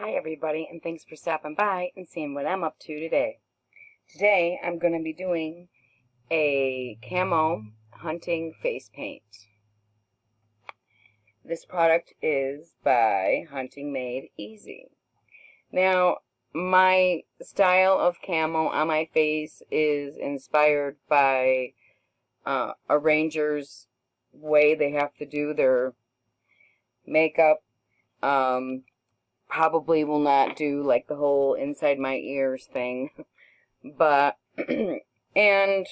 Hi everybody, and thanks for stopping by and seeing what I'm up to today. Today I'm going to be doing a camo hunting face paint. This product is by Hunting Made Easy. Now, my style of camo on my face is inspired by a ranger's way they have to do their makeup. Probably will not do like the whole inside my ears thing, but and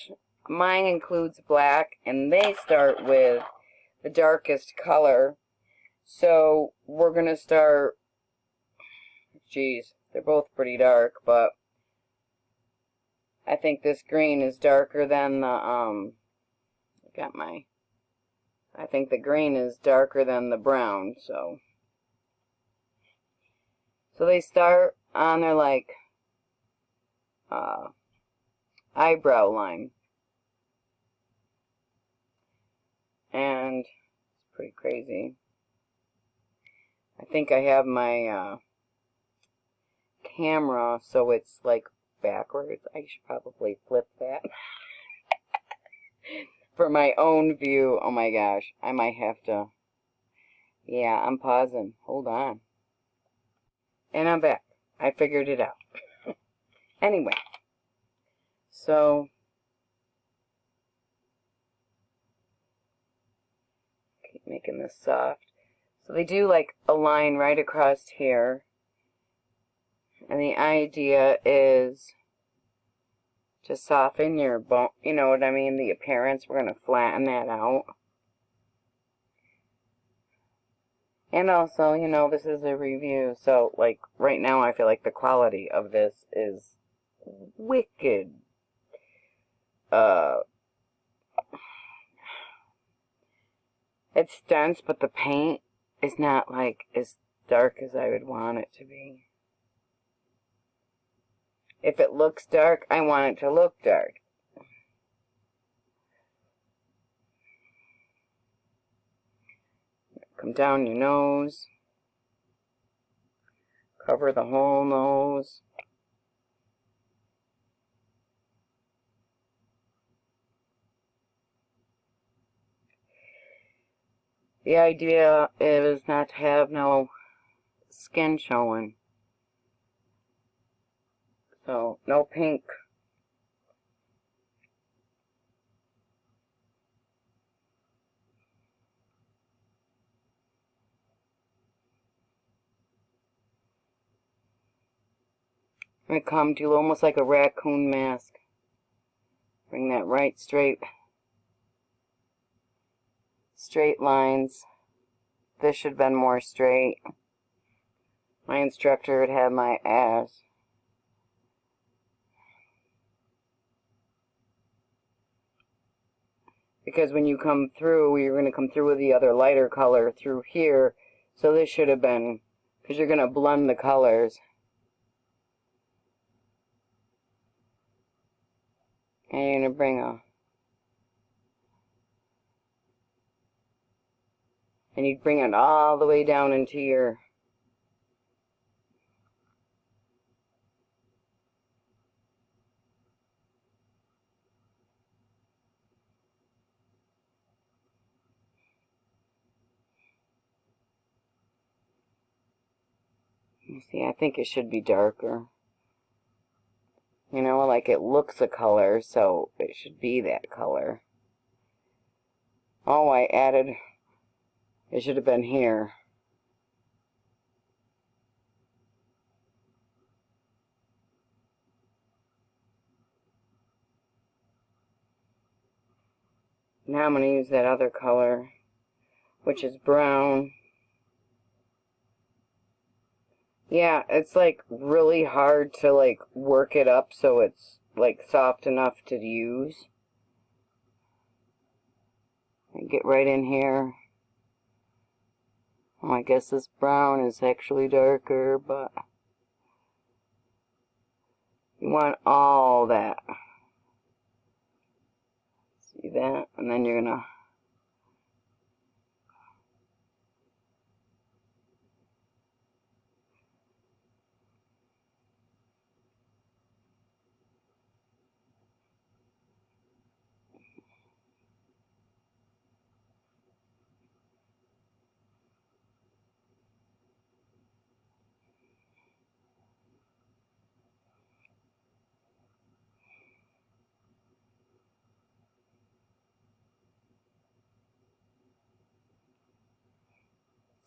mine includes black, and they start with the darkest color. So we're gonna start, geez, they're both pretty dark, but I think this green is darker than the I think the green is darker than the brown. So they start on their like eyebrow line, and it's pretty crazy. I think I have my camera so it's like backwards. I should probably flip that for my own view. Oh my gosh, I might have to. Yeah, I'm pausing. Hold on. And I'm back. I figured it out. Anyway, so keep making this soft. So they do like a line right across here. And the idea is to soften your bone, you know what I mean, the appearance. We're going to flatten that out. And also, you know, this is a review, so like right now I feel like the quality of this is wicked. It's dense, but the paint is not like as dark as I would want it to be. If it looks dark, I want it to look dark. Come down your nose. Cover the whole nose. The idea is not to have no skin showing. So, no pink. I'm going to come to almost like a raccoon mask. Bring that right straight lines. This should have been more straight. My instructor had had my ass. Because when you come through, you're going to come through with the other lighter color through here. So this should have been, because you're going to blend the colors. And you're going to bring and you bring it all the way down into your, you see, I think it should be darker. You know, like it looks a color, so it should be that color. Oh, I added, it should have been here. Now I'm going to use that other color, which is brown. Yeah, it's like really hard to like work it up so it's like soft enough to use. And get right in here. Oh, I guess this brown is actually darker, but you want all that. See that? And then you're gonna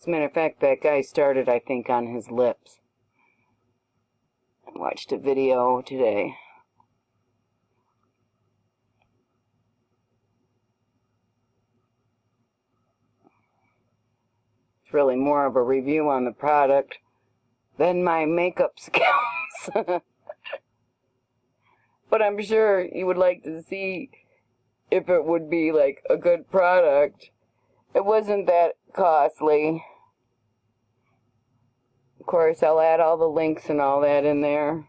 As a matter of fact, that guy started, I think, on his lips. I watched a video today. It's really more of a review on the product than my makeup skills. But I'm sure you would like to see if it would be like a good product. It wasn't that costly. Of course, I'll add all the links and all that in there.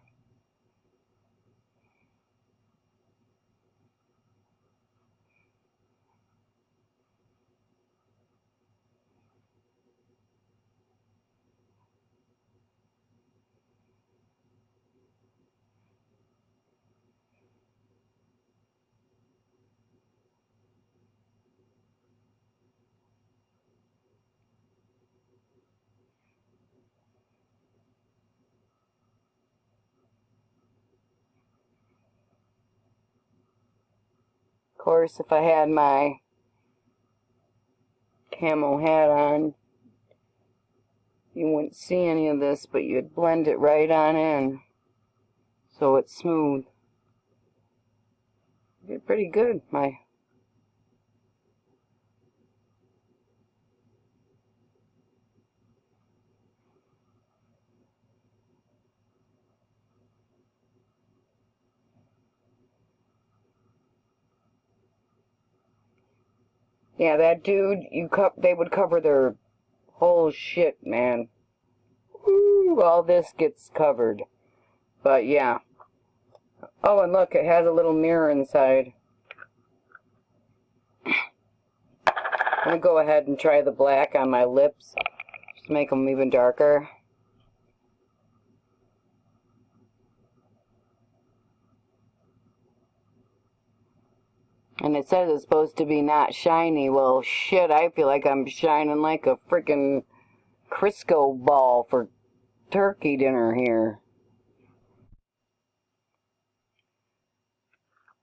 Of course, if I had my camo hat on, you wouldn't see any of this, but you'd blend it right on in, so it's smooth. Did pretty good. Yeah, that dude, they would cover their whole shit, man. Woo, all this gets covered. But yeah. Oh, and look, it has a little mirror inside. I'm gonna go ahead and try the black on my lips. Just make them even darker. And it says it's supposed to be not shiny. Well, shit, I feel like I'm shining like a freaking Crisco ball for turkey dinner here.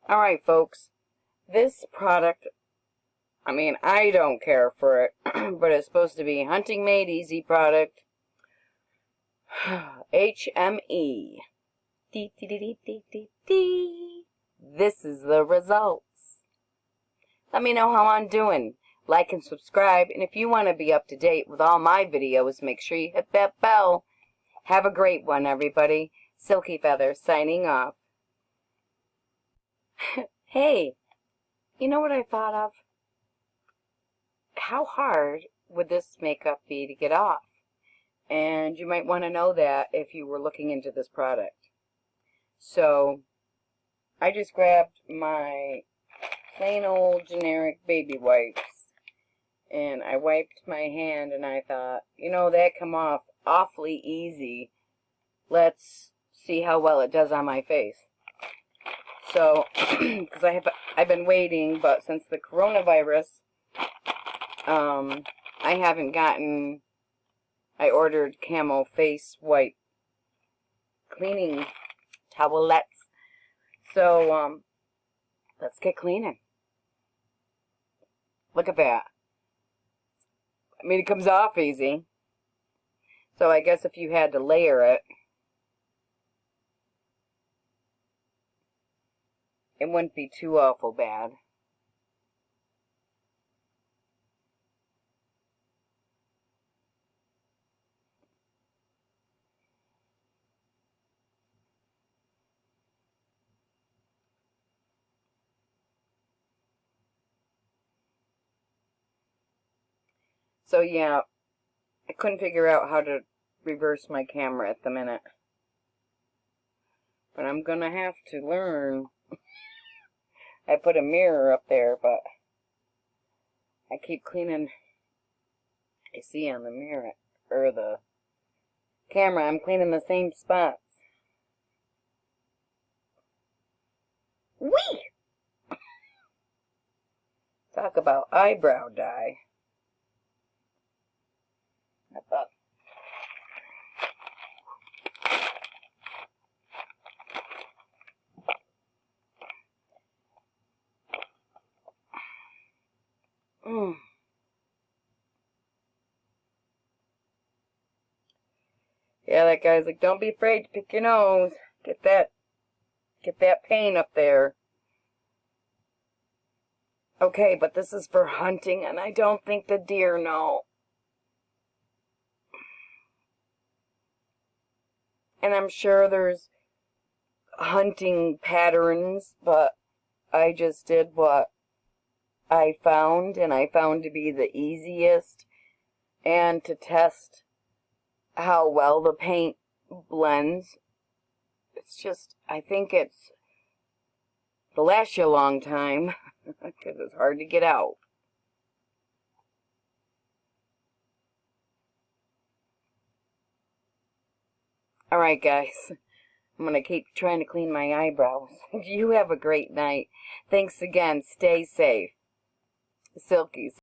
Alright, folks. This product, I mean, I don't care for it, but it's supposed to be Hunting Made Easy product. HME. This is the results. Let me know how I'm doing. Like and subscribe, and if you want to be up to date with all my videos, make sure you hit that bell. Have a great one, everybody. Silkyfeather signing off. Hey, you know what I thought of? How hard would this makeup be to get off? And you might want to know that if you were looking into this product. So, I just grabbed my plain old generic baby wipes, and I wiped my hand, and I thought, you know, that come off awfully easy. Let's see how well it does on my face. So, because I've been waiting, but since the coronavirus, I haven't gotten. I ordered camo face wipe cleaning towelettes. So, let's get cleaning. Look at that. I mean, it comes off easy. So I guess if you had to layer it, it wouldn't be too awful bad. So yeah, I couldn't figure out how to reverse my camera at the minute. But I'm gonna have to learn. I put a mirror up there, but I keep cleaning. I see on the mirror, or the camera, I'm cleaning the same spots. Whee! Talk about eyebrow dye. I thought. Yeah, that guy's like, don't be afraid to pick your nose. Get that paint up there. Okay, but this is for hunting, and I don't think the deer know. And I'm sure there's hunting patterns, but I just did what I found, and I found to be the easiest, and to test how well the paint blends. It's just, I think it'll last you a long time, because it's hard to get out. Alright guys, I'm going to keep trying to clean my eyebrows. You have a great night. Thanks again. Stay safe. Silky.